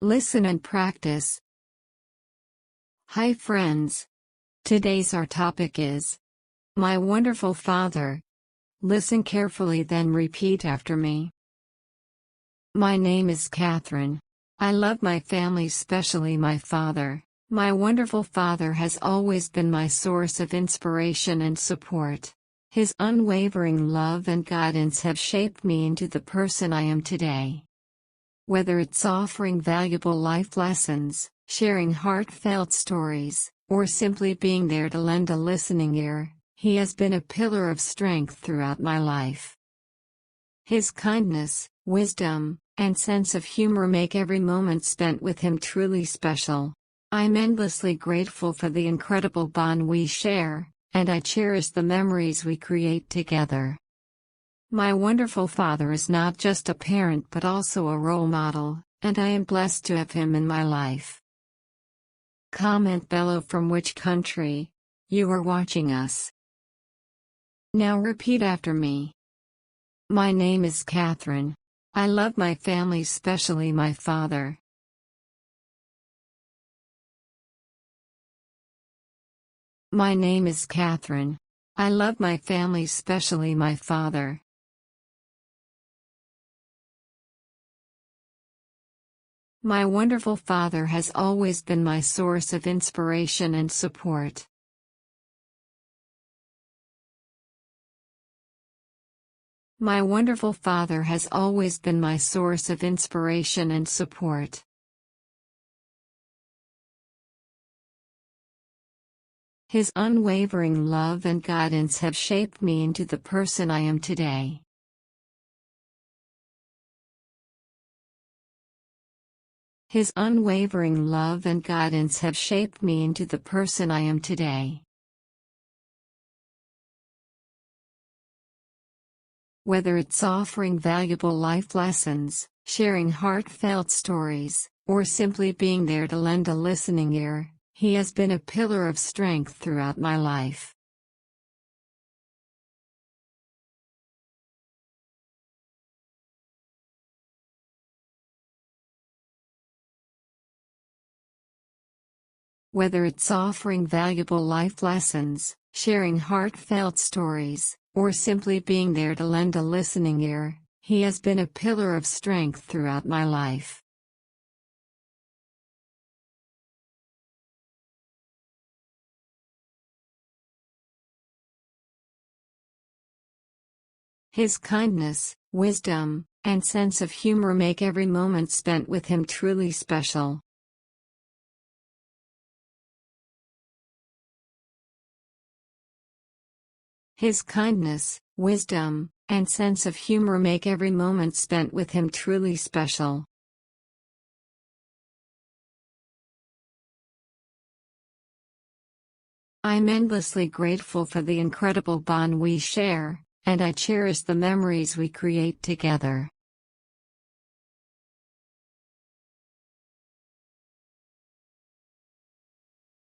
Listen and practice. Hi friends. Today's our topic is my wonderful father. Listen carefully, then repeat after me. My name is Catherine. I love my family, especially my father. My wonderful father has always been my source of inspiration and support. His unwavering love and guidance have shaped me into the person I am today. Whether it's offering valuable life lessons, sharing heartfelt stories, or simply being there to lend a listening ear, he has been a pillar of strength throughout my life. His kindness, wisdom, and sense of humor make every moment spent with him truly special. I'm endlessly grateful for the incredible bond we share, and I cherish the memories we create together. My wonderful father is not just a parent but also a role model, and I am blessed to have him in my life. Comment below from which country you are watching us. Now repeat after me. My name is Catherine. I love my family, especially my father. My name is Catherine. I love my family, especially my father. My wonderful father has always been my source of inspiration and support. My wonderful father has always been my source of inspiration and support. His unwavering love and guidance have shaped me into the person I am today. His unwavering love and guidance have shaped me into the person I am today. Whether it's offering valuable life lessons, sharing heartfelt stories, or simply being there to lend a listening ear, he has been a pillar of strength throughout my life. Whether it's offering valuable life lessons, sharing heartfelt stories, or simply being there to lend a listening ear, he has been a pillar of strength throughout my life. His kindness, wisdom, and sense of humor make every moment spent with him truly special. His kindness, wisdom, and sense of humor make every moment spent with him truly special. I'm endlessly grateful for the incredible bond we share, and I cherish the memories we create together.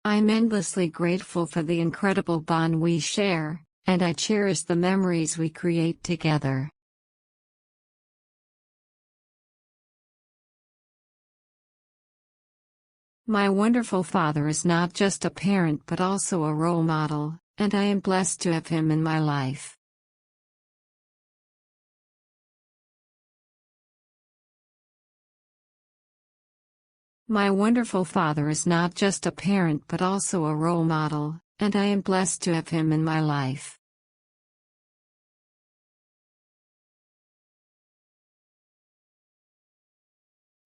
I'm endlessly grateful for the incredible bond we share, and I cherish the memories we create together. My wonderful father is not just a parent but also a role model, and I am blessed to have him in my life. My wonderful father is not just a parent but also a role model, and I am blessed to have him in my life.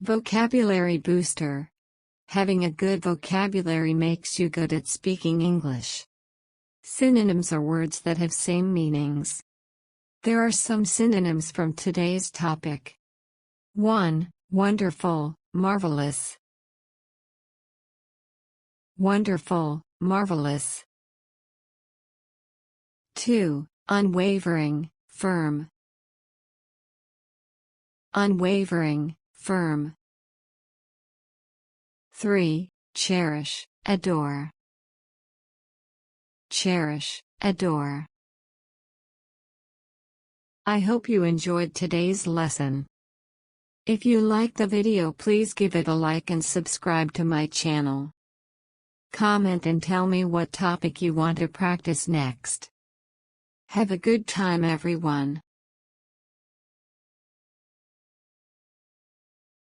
Vocabulary booster. Having a good vocabulary makes you good at speaking English. Synonyms are words that have same meanings. There are some synonyms from today's topic. 1. Wonderful, marvelous. Wonderful, marvelous. 2. Unwavering, firm. Unwavering, firm. 3. Cherish, adore. Cherish, adore. I hope you enjoyed today's lesson. If you like the video, please give it a like and subscribe to my channel. Comment and tell me what topic you want to practice next. Have a good time, everyone.